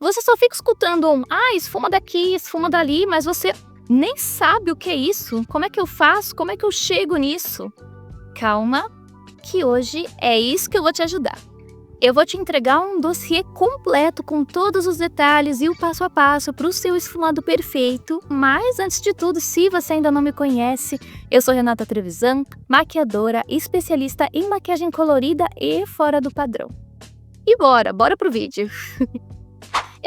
você só fica escutando esfuma daqui, esfuma dali, mas você nem sabe o que é isso. Como é que eu faço? Como é que eu chego nisso? Calma, que hoje é isso que eu vou te ajudar. Eu vou te entregar um dossiê completo com todos os detalhes e o passo a passo para o seu esfumado perfeito. Mas antes de tudo, se você ainda não me conhece, eu sou Renata Trevisan, maquiadora, especialista em maquiagem colorida e fora do padrão. E bora pro vídeo!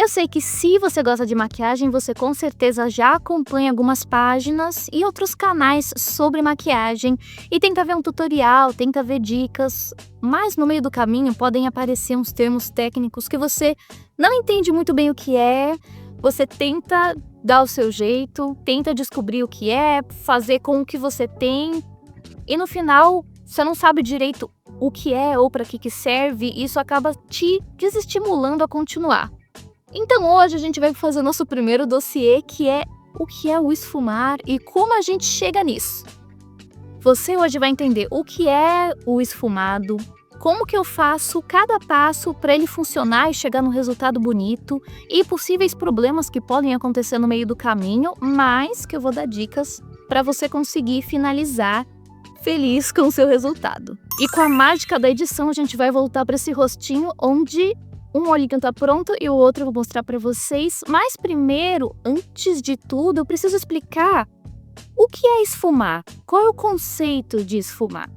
Eu sei que se você gosta de maquiagem, você com certeza já acompanha algumas páginas e outros canais sobre maquiagem e tenta ver um tutorial, tenta ver dicas, mas no meio do caminho podem aparecer uns termos técnicos que você não entende muito bem o que é, você tenta dar o seu jeito, tenta descobrir o que é, fazer com o que você tem e no final você não sabe direito o que é ou para que serve e isso acaba te desestimulando a continuar. Então hoje a gente vai fazer o nosso primeiro dossiê, que é o que é o esfumar e como a gente chega nisso. Você hoje vai entender o que é o esfumado, como que eu faço cada passo para ele funcionar e chegar num resultado bonito e possíveis problemas que podem acontecer no meio do caminho, mas que eu vou dar dicas para você conseguir finalizar feliz com o seu resultado. E com a mágica da edição a gente vai voltar para esse rostinho onde um olhinho tá pronto e o outro eu vou mostrar para vocês. Mas primeiro, antes de tudo, eu preciso explicar o que é esfumar. Qual é o conceito de esfumar?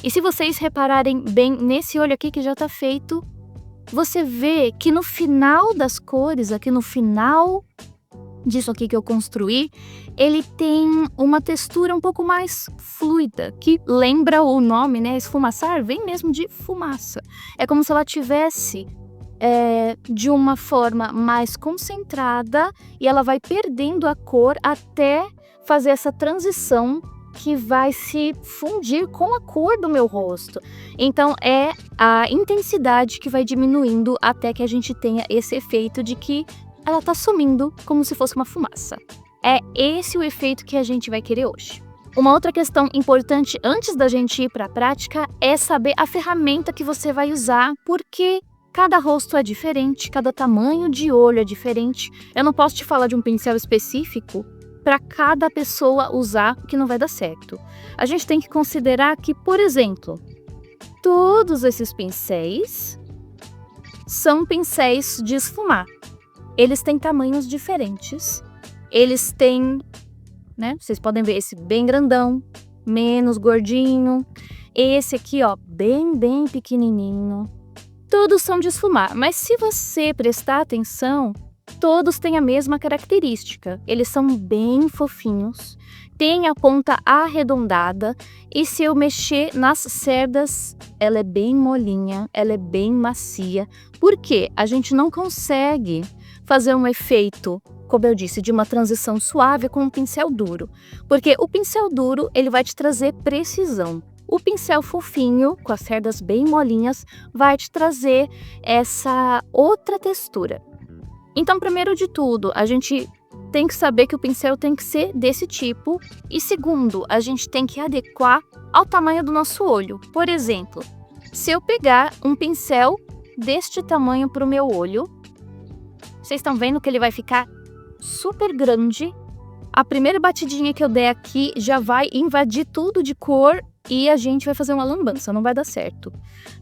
E se vocês repararem bem nesse olho aqui que já tá feito, você vê que no final das cores, aqui no final disso aqui que eu construí, ele tem uma textura um pouco mais fluida, que lembra o nome, né? Esfumaçar vem mesmo de fumaça. É como se ela tivesse de uma forma mais concentrada e ela vai perdendo a cor até fazer essa transição que vai se fundir com a cor do meu rosto. Então é a intensidade que vai diminuindo até que a gente tenha esse efeito de que ela tá sumindo como se fosse uma fumaça. É esse o efeito que a gente vai querer hoje. Uma outra questão importante antes da gente ir para a prática é saber a ferramenta que você vai usar, porque cada rosto é diferente, cada tamanho de olho é diferente. Eu não posso te falar de um pincel específico para cada pessoa usar, que não vai dar certo. A gente tem que considerar que, por exemplo, todos esses pincéis são pincéis de esfumar. Eles têm tamanhos diferentes. Eles têm, né? Vocês podem ver esse bem grandão, menos gordinho. Esse aqui, ó, bem pequenininho. Todos são de esfumar, mas se você prestar atenção, todos têm a mesma característica. Eles são bem fofinhos, têm a ponta arredondada e se eu mexer nas cerdas, ela é bem molinha, ela é bem macia. Por quê? A gente não consegue fazer um efeito, como eu disse, de uma transição suave com um pincel duro, porque o pincel duro ele vai te trazer precisão. O pincel fofinho, com as cerdas bem molinhas, vai te trazer essa outra textura. Então, primeiro de tudo, a gente tem que saber que o pincel tem que ser desse tipo. E segundo, a gente tem que adequar ao tamanho do nosso olho. Por exemplo, se eu pegar um pincel deste tamanho para o meu olho, vocês estão vendo que ele vai ficar super grande. A primeira batidinha que eu der aqui já vai invadir tudo de cor e a gente vai fazer uma lambança, não vai dar certo.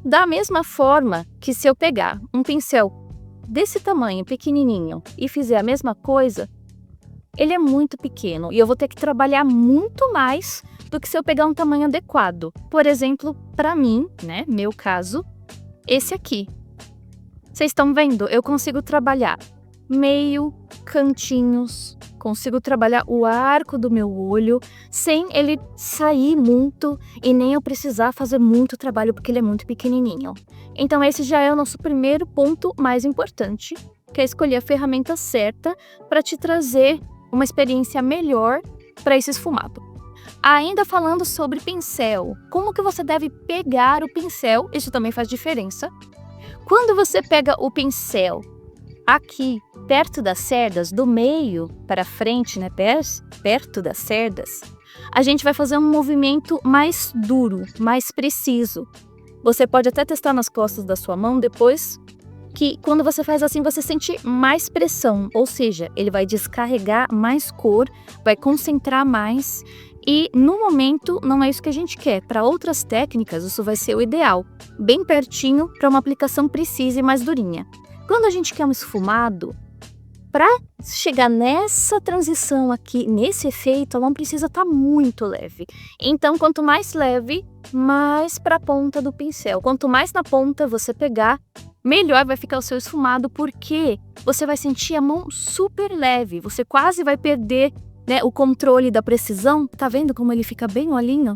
Da mesma forma que se eu pegar um pincel desse tamanho, pequenininho, e fizer a mesma coisa, ele é muito pequeno e eu vou ter que trabalhar muito mais do que se eu pegar um tamanho adequado. Por exemplo, para mim, né, meu caso, esse aqui. Vocês estão vendo? Eu consigo trabalhar meio, cantinhos, consigo trabalhar o arco do meu olho sem ele sair muito e nem eu precisar fazer muito trabalho porque ele é muito pequenininho. Então esse já é o nosso primeiro ponto mais importante, que é escolher a ferramenta certa para te trazer uma experiência melhor para esse esfumado. Ainda falando sobre pincel, como que você deve pegar o pincel, isso também faz diferença. Quando você pega o pincel aqui, perto das cerdas, do meio para frente, né, perto das cerdas, a gente vai fazer um movimento mais duro, mais preciso. Você pode até testar nas costas da sua mão depois que quando você faz assim, você sente mais pressão, ou seja, ele vai descarregar mais cor, vai concentrar mais e no momento não é isso que a gente quer. Para outras técnicas, isso vai ser o ideal, bem pertinho para uma aplicação precisa e mais durinha. Quando a gente quer um esfumado, para chegar nessa transição aqui, nesse efeito, ela não precisa estar muito leve. Então, quanto mais leve, mais para a ponta do pincel. Quanto mais na ponta você pegar, melhor vai ficar o seu esfumado, porque você vai sentir a mão super leve. Você quase vai perder, né, o controle da precisão. Tá vendo como ele fica bem molinho?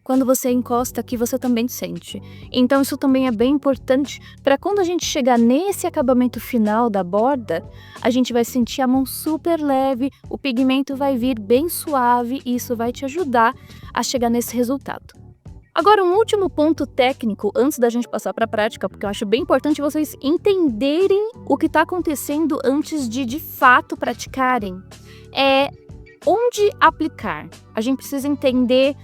Quando você encosta aqui, você também sente. Então isso também é bem importante para quando a gente chegar nesse acabamento final da borda, a gente vai sentir a mão super leve, o pigmento vai vir bem suave e isso vai te ajudar a chegar nesse resultado. Agora, um último ponto técnico, antes da gente passar para a prática, porque eu acho bem importante vocês entenderem o que está acontecendo antes de fato praticarem, é onde aplicar. A gente precisa entender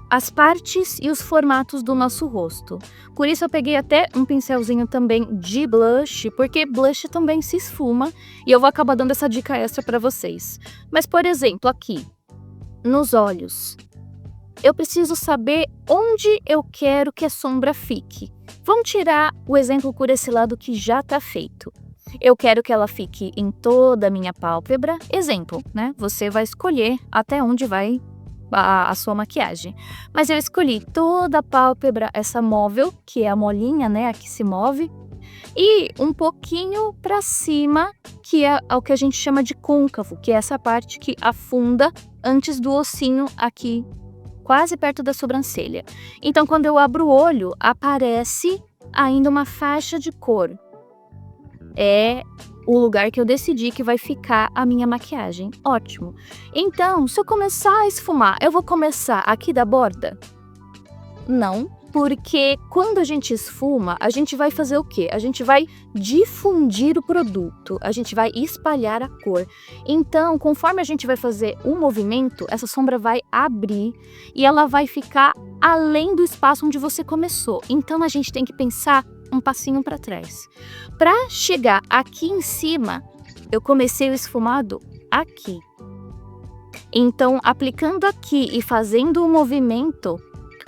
as partes e os formatos do nosso rosto. Por isso eu peguei até um pincelzinho também de blush, porque blush também se esfuma e eu vou acabar dando essa dica extra para vocês. Mas, por exemplo, aqui, nos olhos, eu preciso saber onde eu quero que a sombra fique. Vamos tirar o exemplo por esse lado que já está feito. Eu quero que ela fique em toda a minha pálpebra. Exemplo, né? Você vai escolher até onde vai a sua maquiagem. Mas eu escolhi toda a pálpebra, essa móvel, que é a molinha, né, a que se move, e um pouquinho para cima, que é o que a gente chama de côncavo, que é essa parte que afunda antes do ossinho aqui, quase perto da sobrancelha. Então, quando eu abro o olho, aparece ainda uma faixa de cor. É o lugar que eu decidi que vai ficar a minha maquiagem. Ótimo. Então, se eu começar a esfumar, eu vou começar aqui da borda? Não, porque quando a gente esfuma, a gente vai fazer o quê? A gente vai difundir o produto, a gente vai espalhar a cor. Então, conforme a gente vai fazer um movimento, essa sombra vai abrir e ela vai ficar além do espaço onde você começou. Então, a gente tem que pensar um passinho para trás. Para chegar aqui em cima, eu comecei o esfumado aqui. Então, aplicando aqui e fazendo o movimento,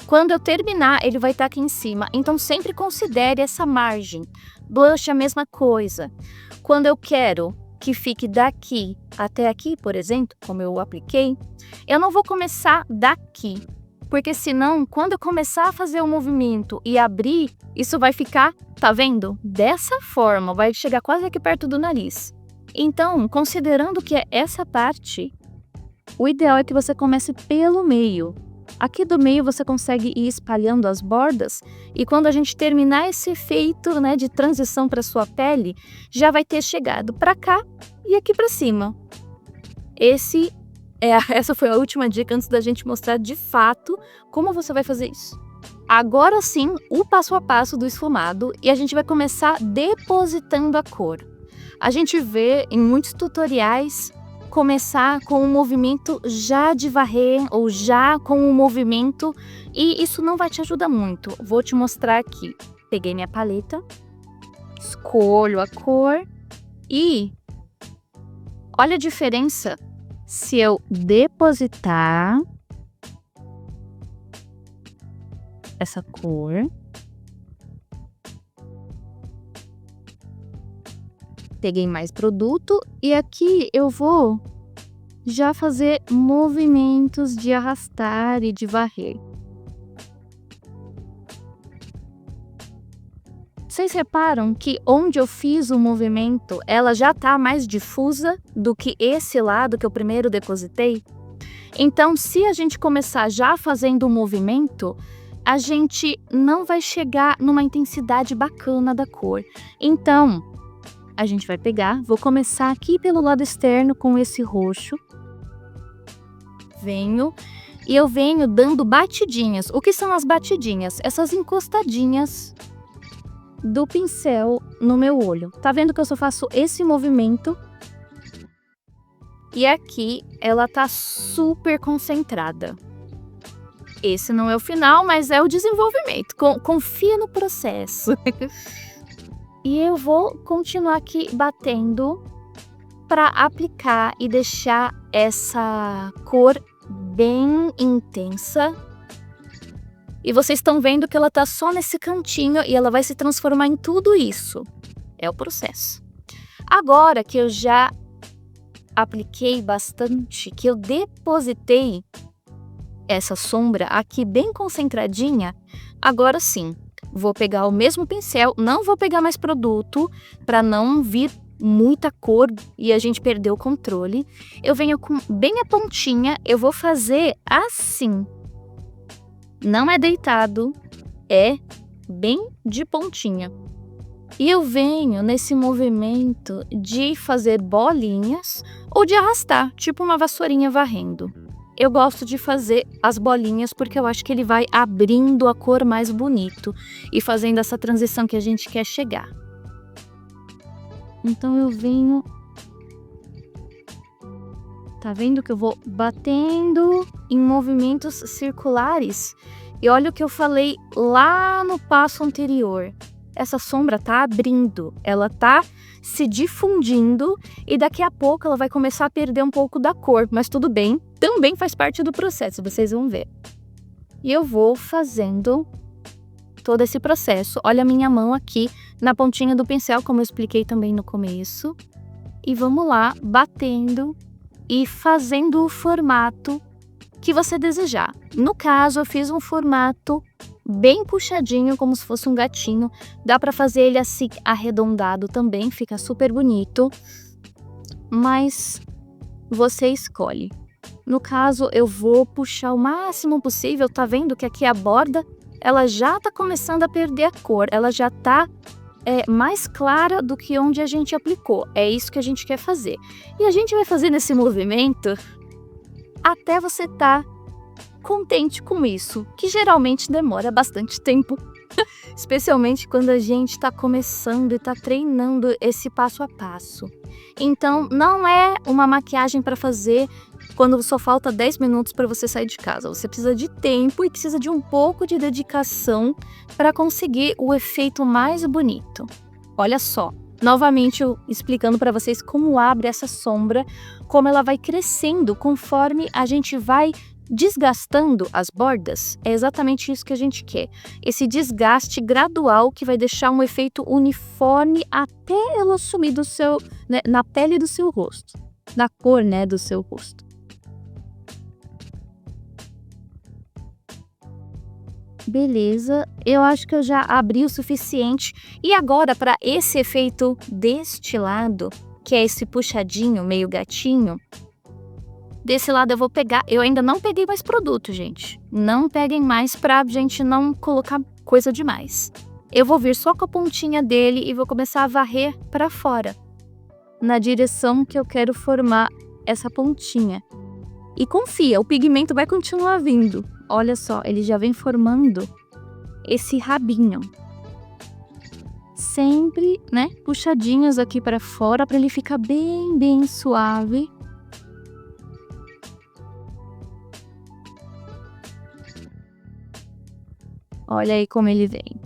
quando eu terminar, ele vai estar aqui em cima. Então, sempre considere essa margem. Blush é a mesma coisa. Quando eu quero que fique daqui até aqui, por exemplo, como eu apliquei, eu não vou começar daqui. Porque senão, quando eu começar a fazer o movimento e abrir, isso vai ficar, tá vendo? Dessa forma, vai chegar quase aqui perto do nariz. Então, considerando que é essa parte, o ideal é que você comece pelo meio. Aqui do meio você consegue ir espalhando as bordas e quando a gente terminar esse efeito, né, de transição para sua pele, já vai ter chegado para cá e aqui para cima. Essa foi a última dica antes da gente mostrar de fato como você vai fazer isso. Agora sim, o passo a passo do esfumado e a gente vai começar depositando a cor. A gente vê em muitos tutoriais começar com um movimento já de varrer ou já com um movimento e isso não vai te ajudar muito. Vou te mostrar aqui. Peguei minha paleta, escolho a cor e olha a diferença. Se eu depositar essa cor, peguei mais produto e aqui eu vou já fazer movimentos de arrastar e de varrer. Vocês reparam que onde eu fiz o movimento, ela já está mais difusa do que esse lado que eu primeiro depositei? Então, se a gente começar já fazendo o movimento, a gente não vai chegar numa intensidade bacana da cor. Então, a gente vai pegar, vou começar aqui pelo lado externo com esse roxo. Eu venho dando batidinhas. O que são as batidinhas? Essas encostadinhas do pincel no meu olho. Tá vendo que eu só faço esse movimento? E aqui ela tá super concentrada. Esse não é o final, mas é o desenvolvimento. Confia no processo. E eu vou continuar aqui batendo para aplicar e deixar essa cor bem intensa. E vocês estão vendo que ela tá só nesse cantinho e ela vai se transformar em tudo isso. É o processo. Agora que eu já apliquei bastante, que eu depositei essa sombra aqui bem concentradinha, agora sim, vou pegar o mesmo pincel, não vou pegar mais produto para não vir muita cor e a gente perder o controle. Eu venho com bem a pontinha, eu vou fazer assim. Não é deitado, é bem de pontinha. E eu venho nesse movimento de fazer bolinhas ou de arrastar, tipo uma vassourinha varrendo. Eu gosto de fazer as bolinhas porque eu acho que ele vai abrindo a cor mais bonito e fazendo essa transição que a gente quer chegar. Então eu venho... Tá vendo que eu vou batendo em movimentos circulares? E olha o que eu falei lá no passo anterior. Essa sombra tá abrindo, ela tá se difundindo e daqui a pouco ela vai começar a perder um pouco da cor, mas tudo bem, também faz parte do processo, vocês vão ver. E eu vou fazendo todo esse processo. Olha a minha mão aqui na pontinha do pincel, como eu expliquei também no começo. E vamos lá, batendo e fazendo o formato que você desejar. No caso, eu fiz um formato bem puxadinho, como se fosse um gatinho. Dá para fazer ele assim arredondado também, fica super bonito. Mas você escolhe. No caso, eu vou puxar o máximo possível. Tá vendo que aqui a borda, ela já tá começando a perder a cor. Ela já tá mais clara do que onde a gente aplicou. É isso que a gente quer fazer. E a gente vai fazer nesse movimento até você tá contente com isso, que geralmente demora bastante tempo, especialmente quando a gente está começando e está treinando esse passo a passo. Então, não é uma maquiagem para fazer quando só falta 10 minutos para você sair de casa. Você precisa de tempo e precisa de um pouco de dedicação para conseguir o efeito mais bonito. Olha só, novamente eu explicando para vocês como abre essa sombra, como ela vai crescendo conforme a gente vai desgastando as bordas. É exatamente isso que a gente quer. Esse desgaste gradual que vai deixar um efeito uniforme até ela sumir do seu, né, na pele do seu rosto, na cor, né, do seu rosto. Beleza, eu acho que eu já abri o suficiente. E agora, para esse efeito deste lado, que é esse puxadinho meio gatinho, desse lado eu vou pegar, eu ainda não peguei mais produto, gente. Não peguem mais pra gente não colocar coisa demais. Eu vou vir só com a pontinha dele e vou começar a varrer pra fora, na direção que eu quero formar essa pontinha. E confia, o pigmento vai continuar vindo. Olha só, ele já vem formando esse rabinho. Sempre, né, puxadinhos aqui pra fora pra ele ficar bem, bem suave. Olha aí como ele vem.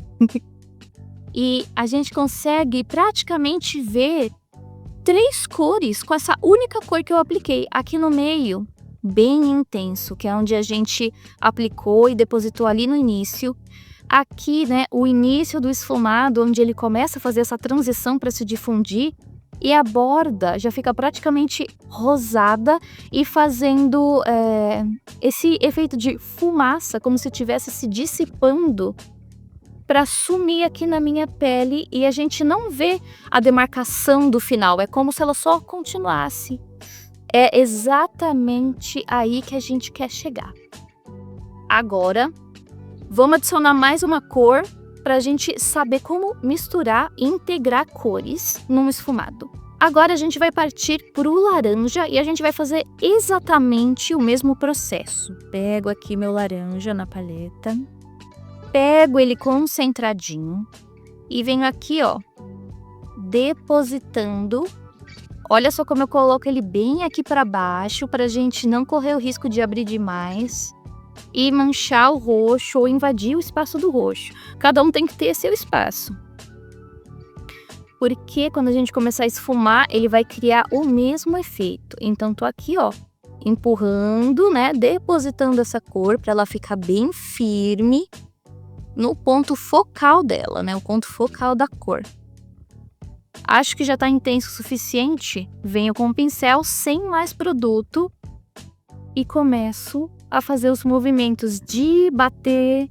E a gente consegue praticamente ver 3 cores com essa única cor que eu apliquei. Aqui no meio, bem intenso, que é onde a gente aplicou e depositou ali no início. Aqui, né, o início do esfumado, onde ele começa a fazer essa transição para se difundir. E a borda já fica praticamente rosada e fazendo esse efeito de fumaça, como se estivesse se dissipando para sumir aqui na minha pele e a gente não vê a demarcação do final, é como se ela só continuasse. É exatamente aí que a gente quer chegar. Agora, vamos adicionar mais uma cor para a gente saber como misturar e integrar cores num esfumado. Agora a gente vai partir para o laranja e a gente vai fazer exatamente o mesmo processo. Pego aqui meu laranja na paleta, pego ele concentradinho e venho aqui, ó, depositando. Olha só como eu coloco ele bem aqui para baixo para a gente não correr o risco de abrir demais e manchar o roxo ou invadir o espaço do roxo. Cada um tem que ter seu espaço. porque quando a gente começar a esfumar, ele vai criar o mesmo efeito. Então, tô aqui, ó, empurrando, né, depositando essa cor para ela ficar bem firme no ponto focal dela, né, o ponto focal da cor. Acho que já tá intenso o suficiente, venho com o pincel sem mais produto e começo a fazer os movimentos de bater,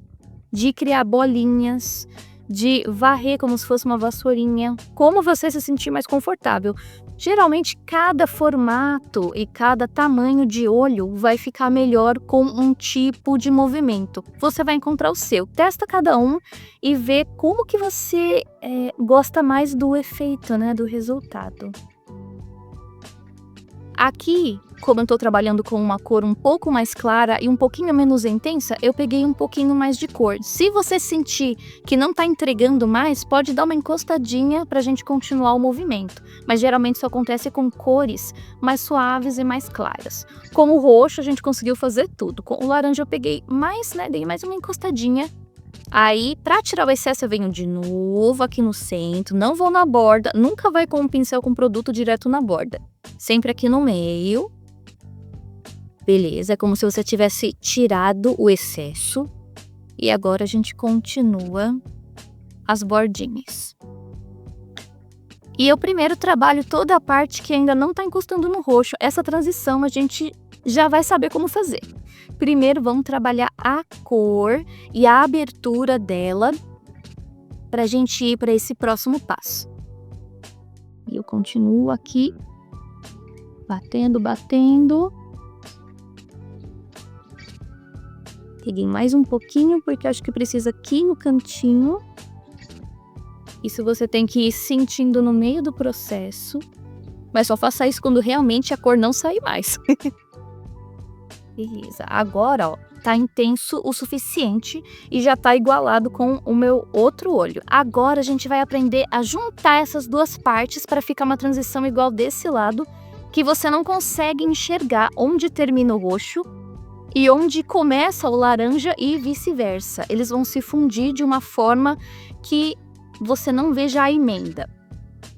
de criar bolinhas, de varrer como se fosse uma vassourinha, como você se sentir mais confortável. Geralmente, cada formato e cada tamanho de olho vai ficar melhor com um tipo de movimento. Você vai encontrar o seu. Testa cada um e vê como que você gosta mais do efeito, né, do resultado. Aqui, como eu estou trabalhando com uma cor um pouco mais clara e um pouquinho menos intensa, eu peguei um pouquinho mais de cor. Se você sentir que não está entregando mais, pode dar uma encostadinha para a gente continuar o movimento. Mas geralmente isso acontece com cores mais suaves e mais claras. Com o roxo a gente conseguiu fazer tudo. Com o laranja eu peguei mais, né, dei mais uma encostadinha. Aí, para tirar o excesso, eu venho de novo aqui no centro, não vou na borda, nunca vai com um pincel com produto direto na borda. Sempre aqui no meio. Beleza, é como se você tivesse tirado o excesso. E agora a gente continua as bordinhas. E eu primeiro trabalho toda a parte que ainda não tá encostando no roxo. Essa transição a gente já vai saber como fazer. Primeiro vamos trabalhar a cor e a abertura dela pra gente ir para esse próximo passo. E eu continuo aqui, batendo, batendo. Peguei mais um pouquinho, porque acho que precisa aqui no cantinho. Isso você tem que ir sentindo no meio do processo. Mas só faça isso quando realmente a cor não sair mais. Beleza, agora, ó, tá intenso o suficiente e já tá igualado com o meu outro olho. Agora a gente vai aprender a juntar essas duas partes para ficar uma transição igual desse lado, que você não consegue enxergar onde termina o roxo e onde começa o laranja e vice-versa. Eles vão se fundir de uma forma que você não veja a emenda.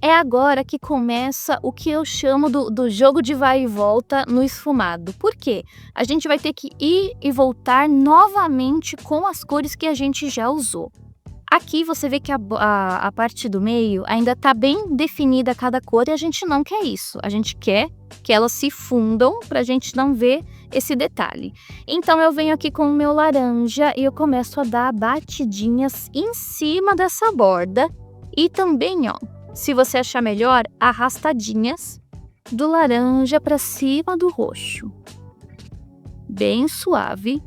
É agora que começa o que eu chamo do jogo de vai e volta no esfumado. Por quê? A gente vai ter que ir e voltar novamente com as cores que a gente já usou. Aqui você vê que a parte do meio ainda está bem definida cada cor e a gente não quer isso. A gente quer que elas se fundam para a gente não ver esse detalhe. Então eu venho aqui com o meu laranja e eu começo a dar batidinhas em cima dessa borda. E também, ó, se você achar melhor, arrastadinhas do laranja para cima do roxo. Bem suave.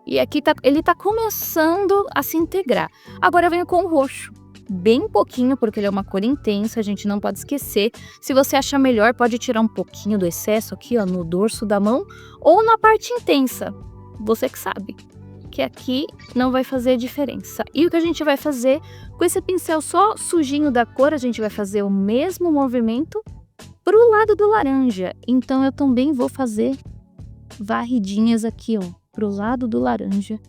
E aqui ele tá começando a se integrar. Agora eu venho com o roxo. Bem pouquinho, porque ele é uma cor intensa, a gente não pode esquecer. Se você achar melhor, pode tirar um pouquinho do excesso aqui, ó, no dorso da mão ou na parte intensa. Você que sabe. Que aqui não vai fazer diferença. E o que a gente vai fazer com esse pincel só sujinho da cor, a gente vai fazer o mesmo movimento pro lado do laranja. Então eu também vou fazer varridinhas aqui, ó, pro lado do laranja.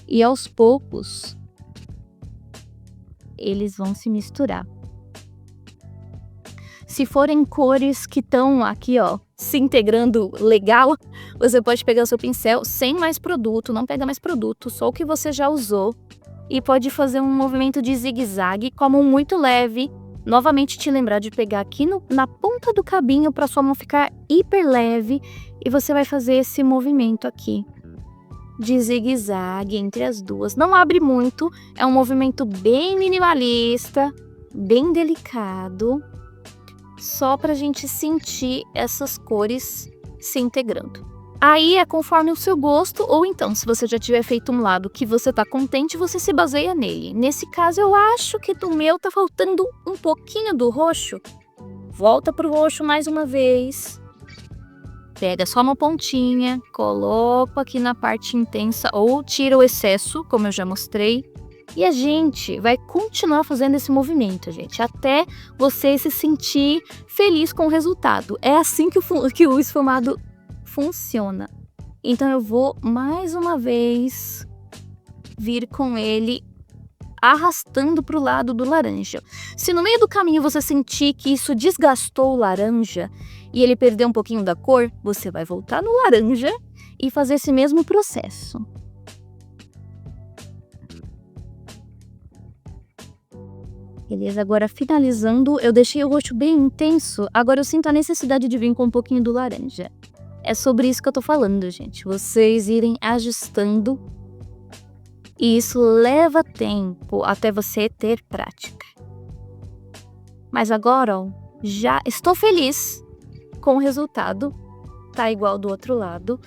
E aos poucos eles vão se misturar. Se forem cores que estão aqui, ó, se integrando legal, você pode pegar o seu pincel sem mais produto, não pega mais produto, só o que você já usou. E pode fazer um movimento de zigue-zague, como muito leve. Novamente te lembrar de pegar aqui na ponta do cabinho para sua mão ficar hiper leve. E você vai fazer esse movimento aqui de zigue-zague entre as duas. Não abre muito, é um movimento bem minimalista, bem delicado. Só pra gente sentir essas cores se integrando. Aí é conforme o seu gosto, ou então, se você já tiver feito um lado que você tá contente, você se baseia nele. Nesse caso, eu acho que do meu tá faltando um pouquinho do roxo. Volta pro roxo mais uma vez. Pega só uma pontinha, coloca aqui na parte intensa, ou tira o excesso, como eu já mostrei. E a gente vai continuar fazendo esse movimento, gente, até você se sentir feliz com o resultado. É assim que o esfumado funciona. Então eu vou mais uma vez vir com ele arrastando para o lado do laranja. Se no meio do caminho você sentir que isso desgastou o laranja e ele perdeu um pouquinho da cor, você vai voltar no laranja e fazer esse mesmo processo. Beleza, agora finalizando, eu deixei o roxo bem intenso, agora eu sinto a necessidade de vir com um pouquinho do laranja. É sobre isso que eu tô falando, gente. Vocês irem ajustando. E isso leva tempo até você ter prática. Mas agora, ó, já estou feliz com o resultado. Tá igual do outro lado.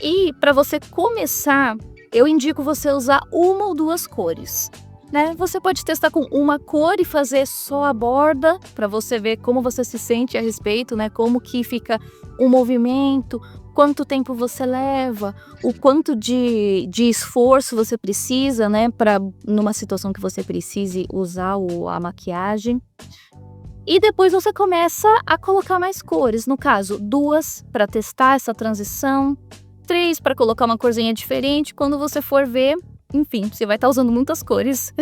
E para você começar, eu indico você usar uma ou duas cores. Né? Você pode testar com uma cor e fazer só a borda para você ver como você se sente a respeito, né? Como que fica o movimento, quanto tempo você leva, o quanto de esforço você precisa, né? Para numa situação que você precise usar a maquiagem. E depois você começa a colocar mais cores, no caso, 2 para testar essa transição, 3 para colocar uma corzinha diferente. Quando você for ver, enfim, você vai estar usando muitas cores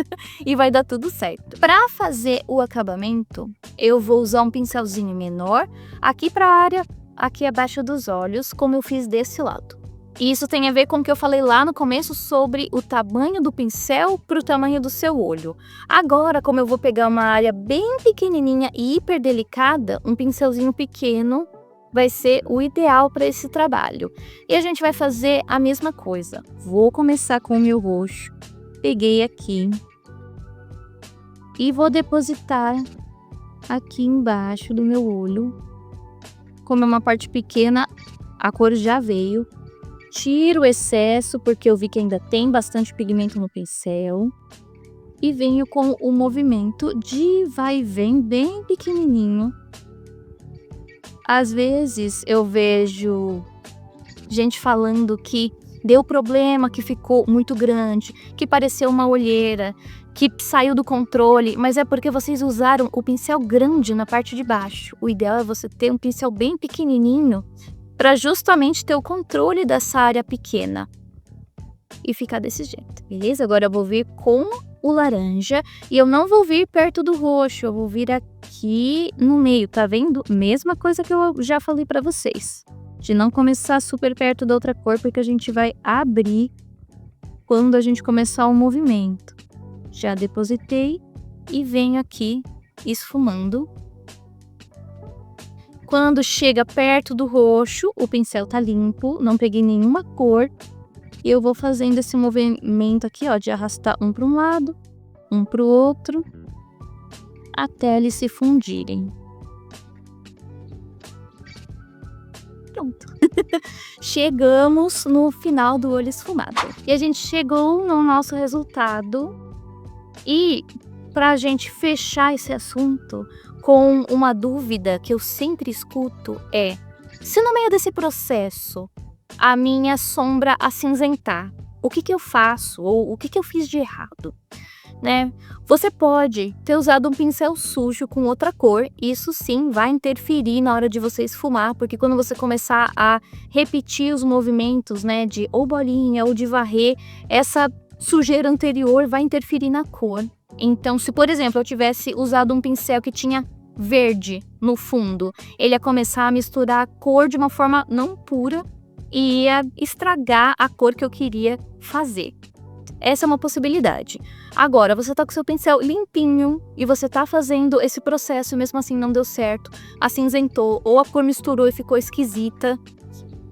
e vai dar tudo certo. Para fazer o acabamento, eu vou usar um pincelzinho menor aqui para a área aqui abaixo dos olhos, como eu fiz desse lado. E isso tem a ver com o que eu falei lá no começo sobre o tamanho do pincel para o tamanho do seu olho. Agora, como eu vou pegar uma área bem pequenininha e hiper delicada, um pincelzinho pequeno vai ser o ideal para esse trabalho. E a gente vai fazer a mesma coisa. Vou começar com o meu roxo. Peguei aqui. E vou depositar aqui embaixo do meu olho. Como é uma parte pequena, a cor já veio. Tiro o excesso, porque eu vi que ainda tem bastante pigmento no pincel. E venho com o movimento de vai e vem bem pequenininho. Às vezes eu vejo gente falando que deu problema, que ficou muito grande, que pareceu uma olheira, que saiu do controle, mas é porque vocês usaram o pincel grande na parte de baixo. O ideal é você ter um pincel bem pequenininho para justamente ter o controle dessa área pequena e ficar desse jeito, beleza? Agora eu vou vir com o laranja e eu não vou vir perto do roxo, eu vou vir aqui no meio, tá vendo? Mesma coisa que eu já falei pra vocês, de não começar super perto da outra cor, porque a gente vai abrir quando a gente começar o movimento. Já depositei e venho aqui esfumando. Quando chega perto do roxo, o pincel tá limpo, não peguei nenhuma cor. E eu vou fazendo esse movimento aqui, ó, de arrastar um para um lado, um para o outro, até eles se fundirem. Pronto. Chegamos no final do olho esfumado. E a gente chegou no nosso resultado. E pra gente fechar esse assunto com uma dúvida que eu sempre escuto é: se no meio desse processo a minha sombra acinzentar, o que eu faço? Ou o que eu fiz de errado? Né? Você pode ter usado um pincel sujo com outra cor, isso sim vai interferir na hora de você esfumar, porque quando você começar a repetir os movimentos, né, de ou bolinha ou de varrer, essa sujeira anterior vai interferir na cor. Então, se por exemplo eu tivesse usado um pincel que tinha verde no fundo, ele ia começar a misturar a cor de uma forma não pura e ia estragar a cor que eu queria fazer. Essa é uma possibilidade. Agora, você tá com seu pincel limpinho e você tá fazendo esse processo e mesmo assim não deu certo, acinzentou ou a cor misturou e ficou esquisita,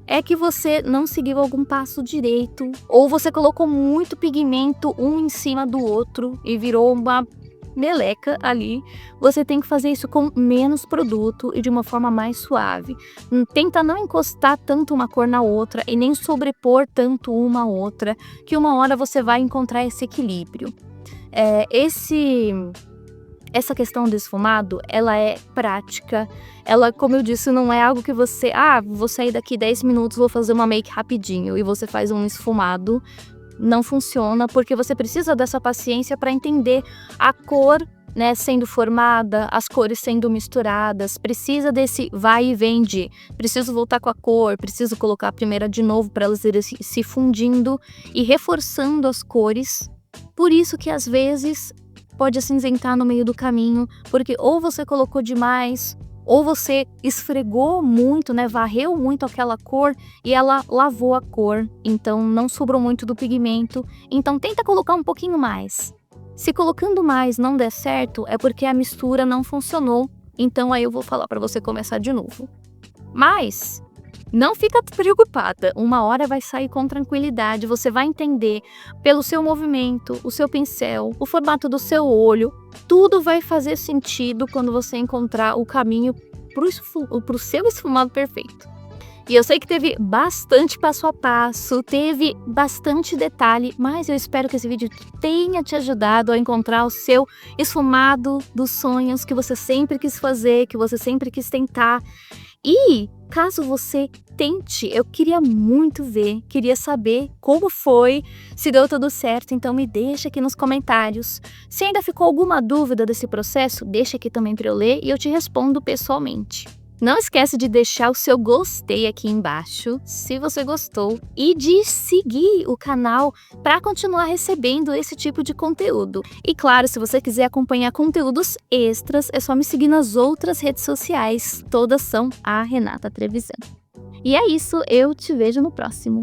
é que você não seguiu algum passo direito ou você colocou muito pigmento um em cima do outro e virou uma meleca ali. Você tem que fazer isso com menos produto e de uma forma mais suave. Tenta não encostar tanto uma cor na outra e nem sobrepor tanto uma outra, que uma hora você vai encontrar esse equilíbrio. Essa questão do esfumado, ela é prática. Ela, como eu disse, não é algo que você... vou sair daqui 10 minutos, vou fazer uma make rapidinho e você faz um esfumado. Não funciona, porque você precisa dessa paciência para entender a cor né, sendo formada, as cores sendo misturadas, precisa desse vai e vem de preciso voltar com a cor, preciso colocar a primeira de novo para elas irem se fundindo e reforçando as cores. Por isso que às vezes pode acinzentar no meio do caminho, porque ou você colocou demais, ou você esfregou muito, né, varreu muito aquela cor e ela lavou a cor, então não sobrou muito do pigmento, então tenta colocar um pouquinho mais. Se colocando mais não der certo, é porque a mistura não funcionou, então aí eu vou falar para você começar de novo. Mas não fica preocupada, uma hora vai sair com tranquilidade, você vai entender pelo seu movimento, o seu pincel, o formato do seu olho, tudo vai fazer sentido quando você encontrar o caminho pro seu esfumado perfeito. E eu sei que teve bastante passo a passo, teve bastante detalhe, mas eu espero que esse vídeo tenha te ajudado a encontrar o seu esfumado dos sonhos que você sempre quis fazer, que você sempre quis tentar. E caso você tente, eu queria muito ver, queria saber como foi, se deu tudo certo, então me deixa aqui nos comentários. Se ainda ficou alguma dúvida desse processo, deixa aqui também para eu ler e eu te respondo pessoalmente. Não esquece de deixar o seu gostei aqui embaixo, se você gostou, e de seguir o canal para continuar recebendo esse tipo de conteúdo. E claro, se você quiser acompanhar conteúdos extras, é só me seguir nas outras redes sociais, todas são a Renata Trevisan. E é isso, eu te vejo no próximo.